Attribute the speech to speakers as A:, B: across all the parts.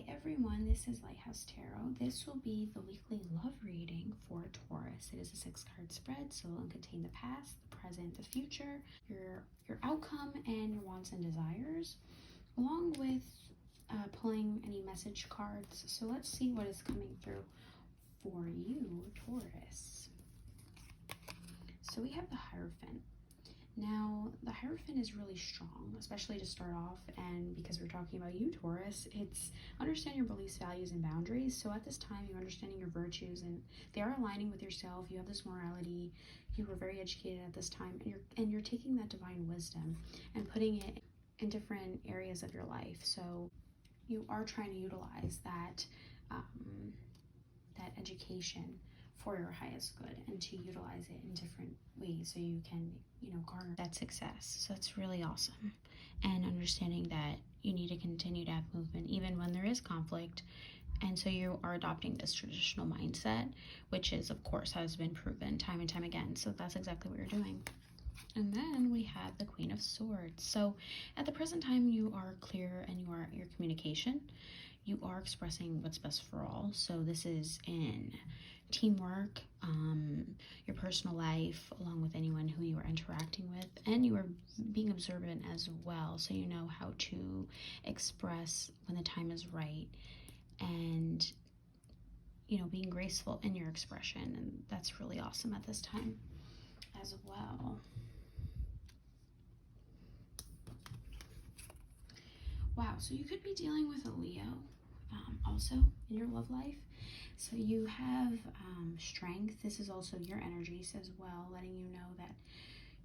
A: Hi everyone, this is Lighthouse Tarot. This will be the weekly love reading for Taurus. It is a 6-card spread, so it'll contain the past, the present, the future, your outcome, and your wants and desires, along with pulling any message cards. So let's see what is coming through for you, Taurus. So we have the Hierophant. Now, the Hierophant is really strong, especially to start off, and because we're talking about you, Taurus, it's understand your beliefs, values, and boundaries. So at this time, you're understanding your virtues, and they are aligning with yourself. You have this morality. You were very educated at this time, and you're taking that divine wisdom and putting it in different areas of your life. So you are trying to utilize that that education for your highest good and to utilize it in different ways so you can, garner that success. So it's really awesome. And understanding that you need to continue to have movement even when there is conflict. And so you are adopting this traditional mindset, which is, of course, has been proven time and time again. So that's exactly what you're doing. And then we have the Queen of Swords. So at the present time, you are clear and you are your communication. You are expressing what's best for all. So this is in teamwork, your personal life, along with anyone who you are interacting with, and you are being observant as well. So you know how to express when the time is right, and being graceful in your expression, and that's really awesome at this time as well. Wow, so you could be dealing with a Leo also in your love life. So you have strength. This is also your energies as well, letting you know that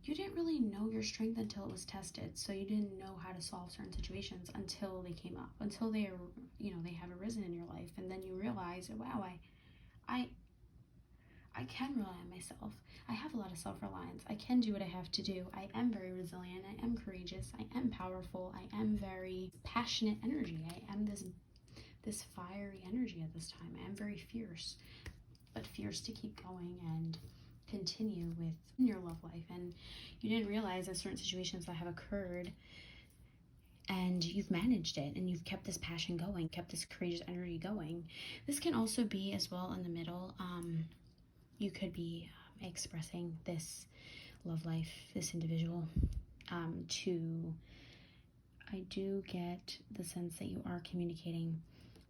A: you didn't really know your strength until it was tested. So you didn't know how to solve certain situations until they came up, until they are, they have arisen in your life. And then you realize, wow, I can rely on myself. I have a lot of self-reliance. I can do what I have to do. I am very resilient. I am courageous. I am powerful. I am very passionate energy. I am this fiery energy at this time. I am very fierce, but fierce to keep going and continue with your love life. And you didn't realize that certain situations that have occurred, and you've managed it, and you've kept this passion going, kept this courageous energy going. This can also be as well in the middle. You could be expressing this love life, this individual, I do get the sense that you are communicating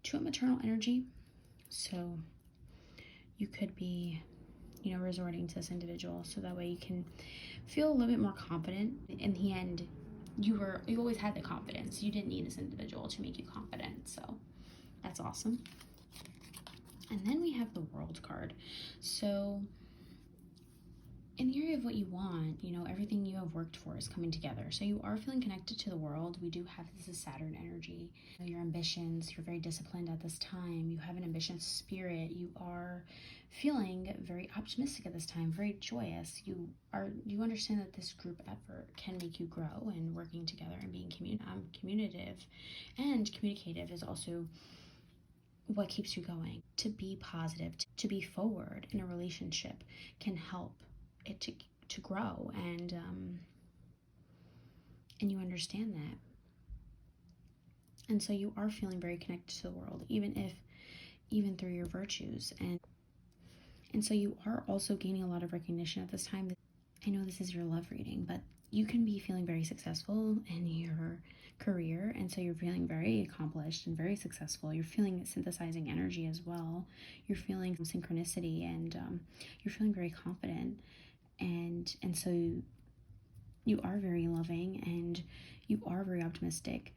A: to a maternal energy. So you could be, resorting to this individual so that way you can feel a little bit more confident. In the end, you always had the confidence. You didn't need this individual to make you confident. So that's awesome. And then we have the World card. So in the area of what you want, everything you have worked for is coming together. So you are feeling connected to the world. We do have this is Saturn energy. Your ambitions, you're very disciplined at this time. You have an ambitious spirit. You are feeling very optimistic at this time, very joyous. You understand that this group effort can make you grow, and working together and being communicative and communicative is also what keeps you going. To be positive, to be forward in a relationship can help it to grow, and you understand that. And so you are feeling very connected to the world, even through your virtues. And so you are also gaining a lot of recognition at this time. I know this is your love reading, but you can be feeling very successful in your career, and so you're feeling very accomplished and very successful. You're feeling synthesizing energy as well. You're feeling synchronicity, and you're feeling very confident, and so you are very loving, and you are very optimistic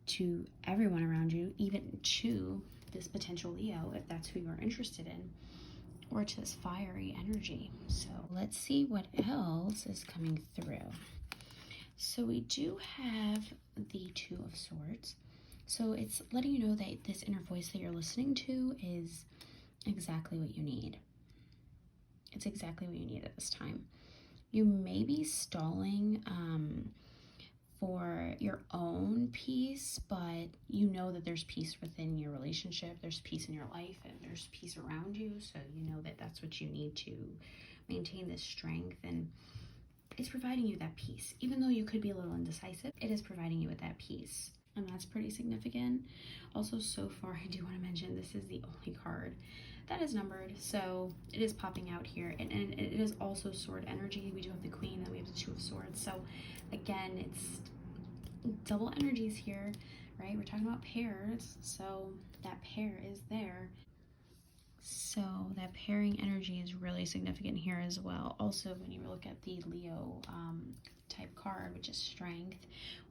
A: to everyone around you, even to this potential Leo, if that's who you are interested in, or to this fiery energy. So let's see what else is coming through. So we do have the Two of Swords. So it's letting you know that this inner voice that you're listening to is exactly what you need. It's exactly what you need at this time. You may be stalling for your own peace, but you know that there's peace within your relationship, there's peace in your life, and there's peace around you. So you know that that's what you need to maintain this strength, and it's providing you that peace. Even though you could be a little indecisive, it is providing you with that peace. and that's pretty significant. Also, so far, I do want to mention this is the only card that is numbered, so it is popping out here, and it is also sword energy. We do have the Queen, and we have the Two of Swords, so again, it's double energies here, right? We're talking about pairs, so that pair is there. So that pairing energy is really significant here as well. Also, when you look at the Leo type card, which is strength,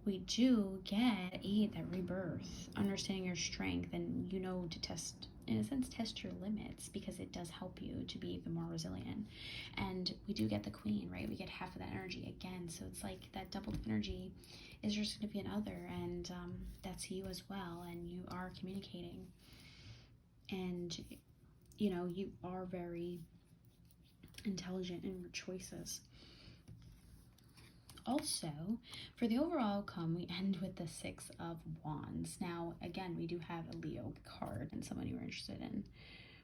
A: we do get 8, that rebirth, understanding your strength, and to test, in a sense, test your limits, because it does help you to be even more resilient. And we do get the Queen, right? We get half of that energy again, so it's like that doubled energy is your significant other, and that's you as well, and you are communicating, and you are very intelligent in your choices. Also, for the overall outcome, we end with the Six of Wands. Now, again, we do have a Leo card and someone you are interested in.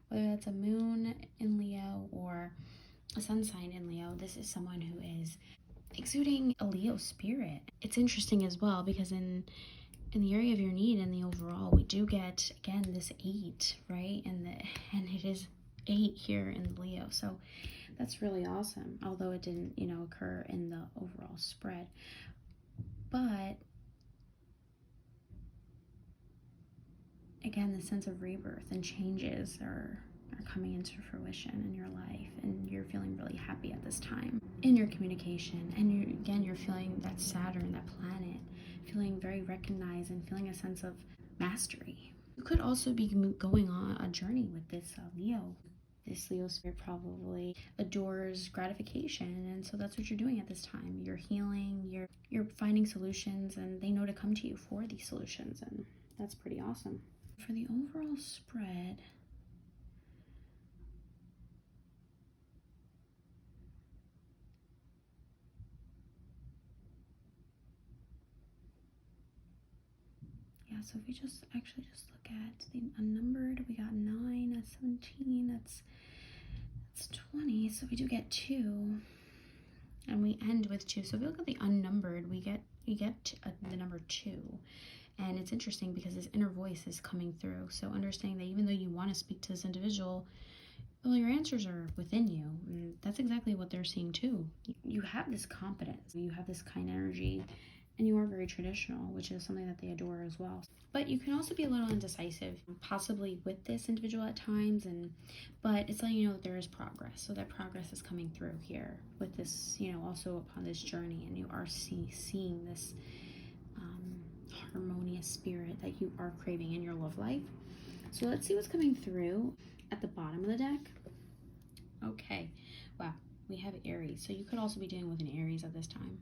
A: Whether that's a moon in Leo or a sun sign in Leo, this is someone who is exuding a Leo spirit. It's interesting as well because in the area of your need and the overall, we do get, again, this 8, right? And it is 8 here in Leo. So that's really awesome, although it didn't, occur in the overall spread. But again, the sense of rebirth and changes are coming into fruition in your life, and you're feeling really happy at this time in your communication. And you're feeling that Saturn, that planet, feeling very recognized and feeling a sense of mastery. You could also be going on a journey with this Leo. This Leo spirit probably adores gratification, and so that's what you're doing at this time. You're healing, you're finding solutions, and they know to come to you for these solutions, and that's pretty awesome. For the overall spread, so if we just look at the unnumbered, we got 9, that's 17, that's 20, so we do get 2, and we end with 2. So if we look at the unnumbered, you get the number 2, and it's interesting because this inner voice is coming through. So understanding that even though you want to speak to this individual, well, your answers are within you, and that's exactly what they're seeing too. You have this confidence, you have this kind energy, and you are very traditional, which is something that they adore as well. But you can also be a little indecisive, possibly with this individual at times, but it's letting you know that there is progress. So that progress is coming through here with this, also upon this journey, and you are seeing this harmonious spirit that you are craving in your love life. So let's see what's coming through at the bottom of the deck. Okay, wow, we have Aries. So you could also be dealing with an Aries at this time,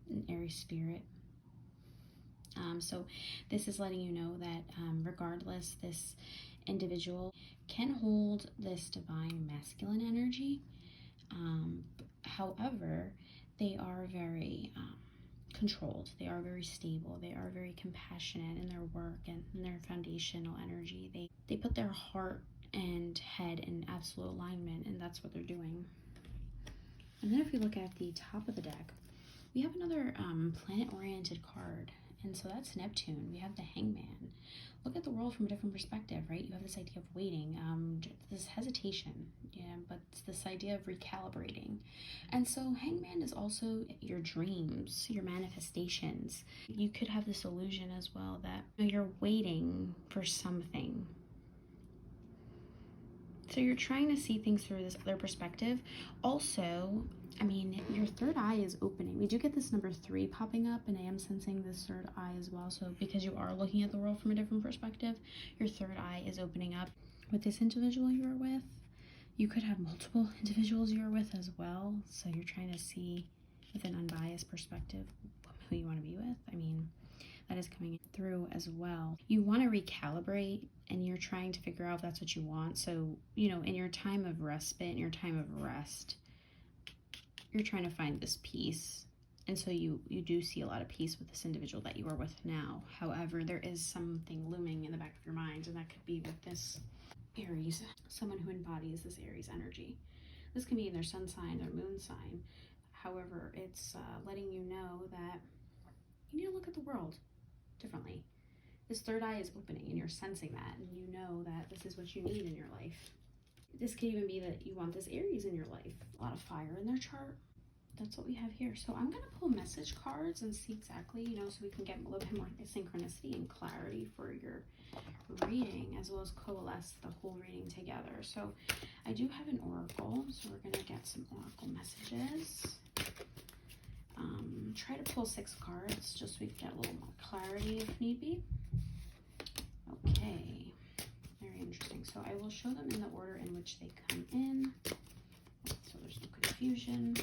A: an Aries spirit. So this is letting you know that regardless, this individual can hold this divine masculine energy. However, they are very controlled. They are very stable. They are very compassionate in their work and in their foundational energy. They put their heart and head in absolute alignment, and that's what they're doing. And then if we look at the top of the deck, we have another planet-oriented card, and so that's Neptune. We have the Hangman. Look at the world from a different perspective, right? You have this idea of waiting, this hesitation, but it's this idea of recalibrating. And so Hangman is also your dreams, your manifestations. You could have this illusion as well that you're waiting for something. So you're trying to see things through this other perspective. Also, your third eye is opening. We do get this number 3 popping up, and I am sensing this third eye as well. So because you are looking at the world from a different perspective, your third eye is opening up. With this individual you are with, you could have multiple individuals you are with as well. So you're trying to see with an unbiased perspective who you want to be with. That is coming through as well. You want to recalibrate, and you're trying to figure out if that's what you want. So, in your time of respite, in your time of rest, you're trying to find this peace. And so you do see a lot of peace with this individual that you are with now. However, there is something looming in the back of your mind, and that could be with this Aries, someone who embodies this Aries energy. This can be in their sun sign, their moon sign. However, it's letting you know that you need to look at the world differently. This third eye is opening and you're sensing that, and you know that this is what you need in your life. This could even be that you want this Aries in your life. A lot of fire in their chart. That's what we have here. So I'm going to pull message cards and see exactly, so we can get a little bit more synchronicity and clarity for your reading, as well as coalesce the whole reading together. So I do have an oracle, so we're going to get some oracle messages. Try to pull 6 cards just so we can get a little more clarity if need be. Okay, very interesting. So I will show them in the order in which they come in, so there's no confusion.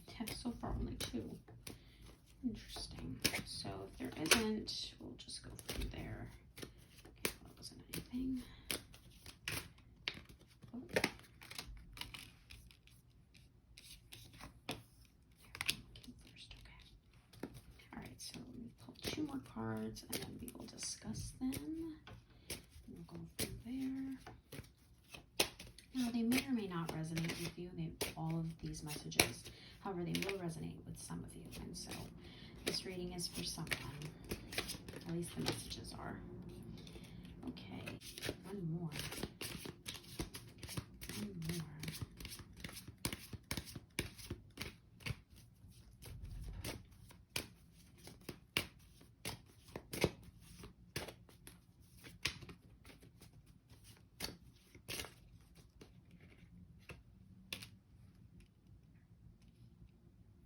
A: Okay, so far only 2. Interesting. So if there isn't, we'll just go from there. Okay, well, that wasn't anything. Oh. First, okay. All right, so let me pull 2 more cards and then we will discuss them. We'll go from there. Now, they may or may not resonate with you. All of these messages, however, they will resonate with some of you, and so this reading is for someone. At least the messages are. Okay, one more.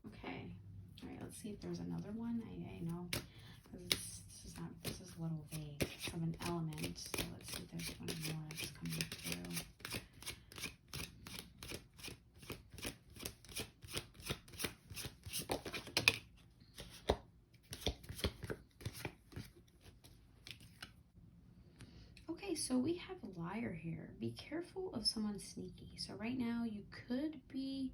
A: Okay, all right, let's see if there's another one. I know, because this is a little vague. It's of an element, so let's see if there's one more that's coming through. Okay, so we have a liar here. Be careful of someone sneaky. So right now you could be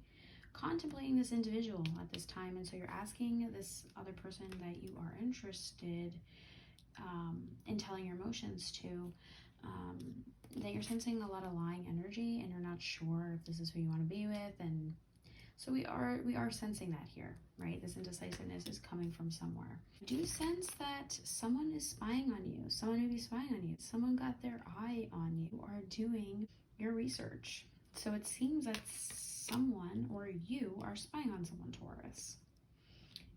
A: contemplating this individual at this time, and so you're asking this other person that you are interested in telling your emotions to, that you're sensing a lot of lying energy and you're not sure if this is who you want to be with. And so we are sensing that here, right? This indecisiveness is coming from somewhere. Do you sense that someone is spying on you? Someone may be spying on you. Someone got their eye on you, are doing your research. So it seems that someone or you are spying on someone, Taurus.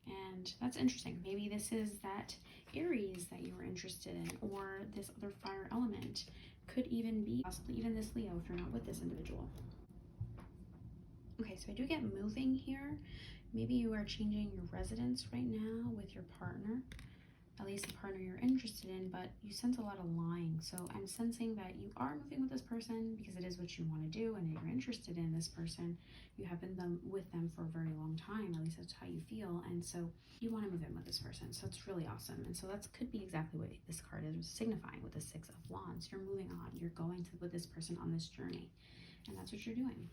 A: And that's interesting. Maybe this is that Aries that you were interested in, or this other fire element. Could even be possibly even this Leo if you're not with this individual. Okay, so I do get moving here. Maybe you are changing your residence right now with your partner, at least the partner you're interested in, but you sense a lot of lying. So I'm sensing that you are moving with this person because it is what you want to do and you're interested in this person. You have been with them for a very long time, at least that's how you feel, and so you want to move in with this person. So it's really awesome. And so that could be exactly what this card is signifying with the 6 of Wands. You're moving on. You're going with this person on this journey, and that's what you're doing.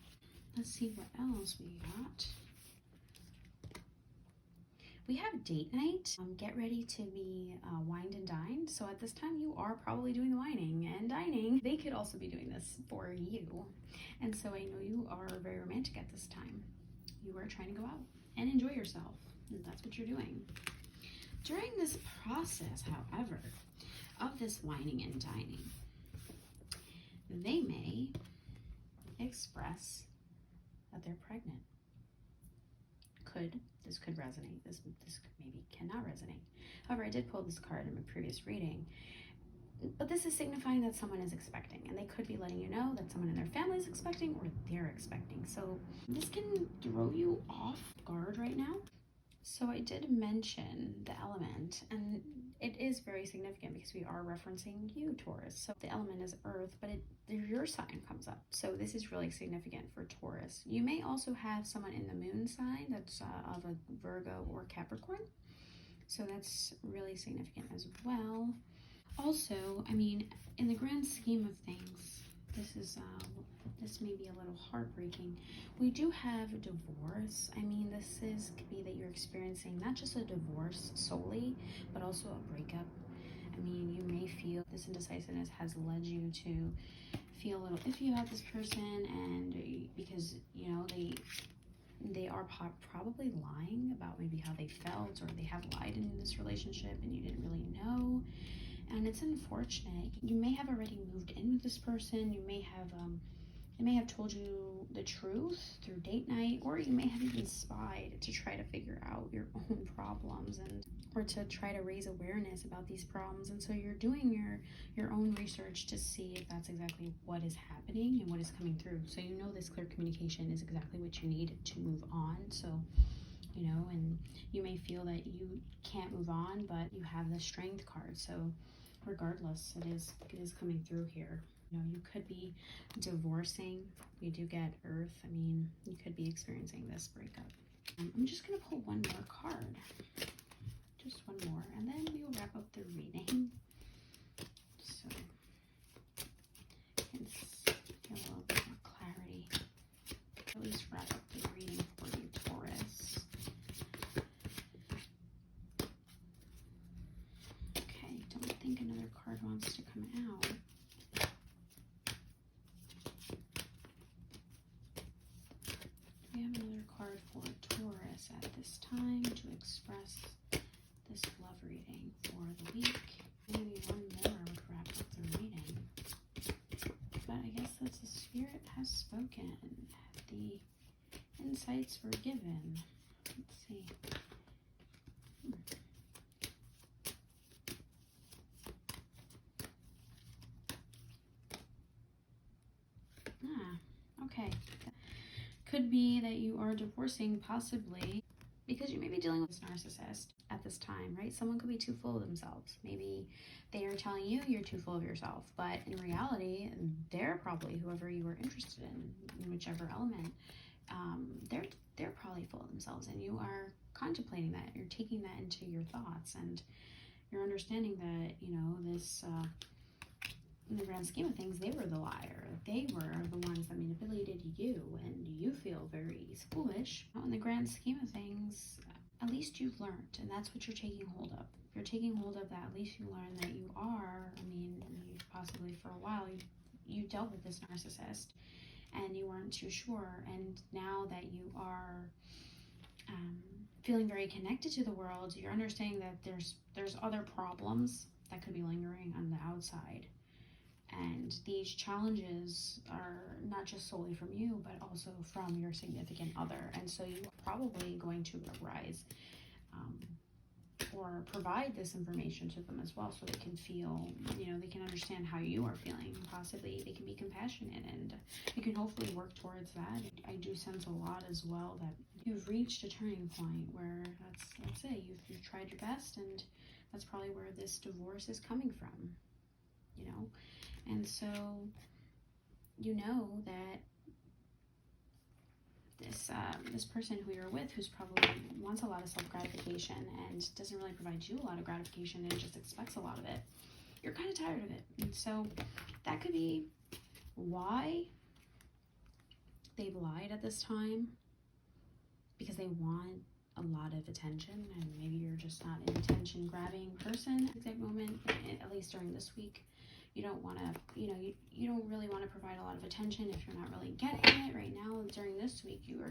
A: Let's see what else we got. We have date night. Get ready to be wined and dined. So at this time, you are probably doing the wining and dining. They could also be doing this for you. And so I know you are very romantic at this time. You are trying to go out and enjoy yourself. And that's what you're doing. During this process, however, of this wining and dining, they may express that they're pregnant. This could resonate. This maybe cannot resonate. However, I did pull this card in my previous reading, but this is signifying that someone is expecting, and they could be letting you know that someone in their family is expecting or they're expecting. So this can throw you off guard right now. So I did mention the element, and it is very significant because we are referencing you, Taurus. So the element is earth, but your sign comes up. So this is really significant for Taurus. You may also have someone in the moon sign that's of a Virgo or Capricorn. So that's really significant as well. Also, I mean, in the grand scheme of things, this may be a little heartbreaking. We do have a divorce. I mean, could be that you're experiencing not just a divorce solely, but also a breakup. I mean, you may feel this indecisiveness has led you to feel a little iffy about this person, and because, you know, they are probably lying about maybe how they felt, or they have lied in this relationship and you didn't really know. And it's unfortunate. You may have already moved in with this person. You may have they may have told you the truth through date night, or you may have even spied to try to figure out your own problems, and or to try to raise awareness about these problems. And so you're doing your own research to see if that's exactly what is happening and what is coming through. So you know this clear communication is exactly what you need to move on. So, you know, and you may feel that you can't move on, but you have the strength card. So regardless, it is coming through here. You know, you could be divorcing. We do get Earth. I mean, you could be experiencing this breakup. I'm just going to pull one more card. Just one more. And then we will wrap up the reading. So, you can get a little bit more clarity. At least wrap up the reading for you, Taurus. Okay, don't think another card wants to come out. We have another card for Taurus at this time to express this love reading for the week. Maybe one more would wrap up the reading. But I guess that the Spirit has spoken. The insights were given. Let's see. Okay. Could be that you are divorcing, possibly because you may be dealing with this narcissist at this time, right? Someone could be too full of themselves. Maybe they are telling you you're too full of yourself, but in reality, they're probably, whoever you are interested in whichever element, they're probably full of themselves, and you are contemplating that. You're taking that into your thoughts, and you're understanding that, you know, this in the grand scheme of things, they were the liar. They were the ones that manipulated you, and you feel very foolish. In the grand scheme of things, at least you've learned, and that's what you're taking hold of. If you're taking hold of that, at least you learn that you are, I mean, you possibly for a while, you dealt with this narcissist, and you weren't too sure, and now that you are feeling very connected to the world, you're understanding that there's other problems that could be lingering on the outside. And these challenges are not just solely from you, but also from your significant other. And so you are probably going to arise or provide this information to them as well, so they can feel, you know, they can understand how you are feeling. Possibly they can be compassionate, and you can hopefully work towards that. I do sense a lot as well that you've reached a turning point where that's it. You've tried your best, and that's probably where this divorce is coming from, you know. And so, you know that this person who you're with, who's probably wants a lot of self-gratification and doesn't really provide you a lot of gratification and just expects a lot of it, you're kind of tired of it. And so that could be why they've lied at this time, because they want a lot of attention, and maybe you're just not an attention-grabbing person at that moment, at least during this week. You don't want to, you know, you don't really want to provide a lot of attention if you're not really getting it right now. During this week, you're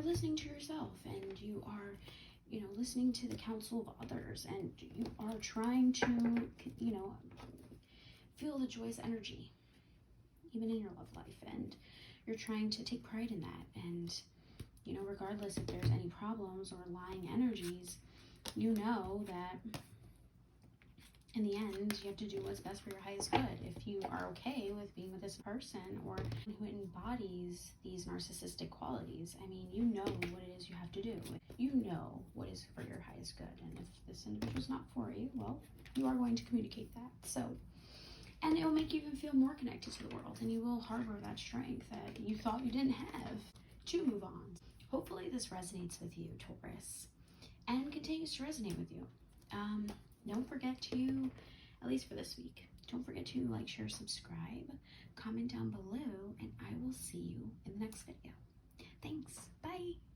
A: listening to yourself, and you are, you know, listening to the counsel of others, and you are trying to, you know, feel the joyous energy, even in your love life, and you're trying to take pride in that. And, you know, regardless if there's any problems or lying energies, you know that in the end, you have to do what's best for your highest good. If you are okay with being with this person, or who embodies these narcissistic qualities, I mean, you know what it is you have to do. You know what is for your highest good. And if this individual's not for you, well, you are going to communicate that. So, and it will make you even feel more connected to the world, and you will harbor that strength that you thought you didn't have to move on. Hopefully this resonates with you, Taurus, and continues to resonate with you. Don't forget to, at least for this week, don't forget to like, share, subscribe, comment down below, and I will see you in the next video. Thanks. Bye.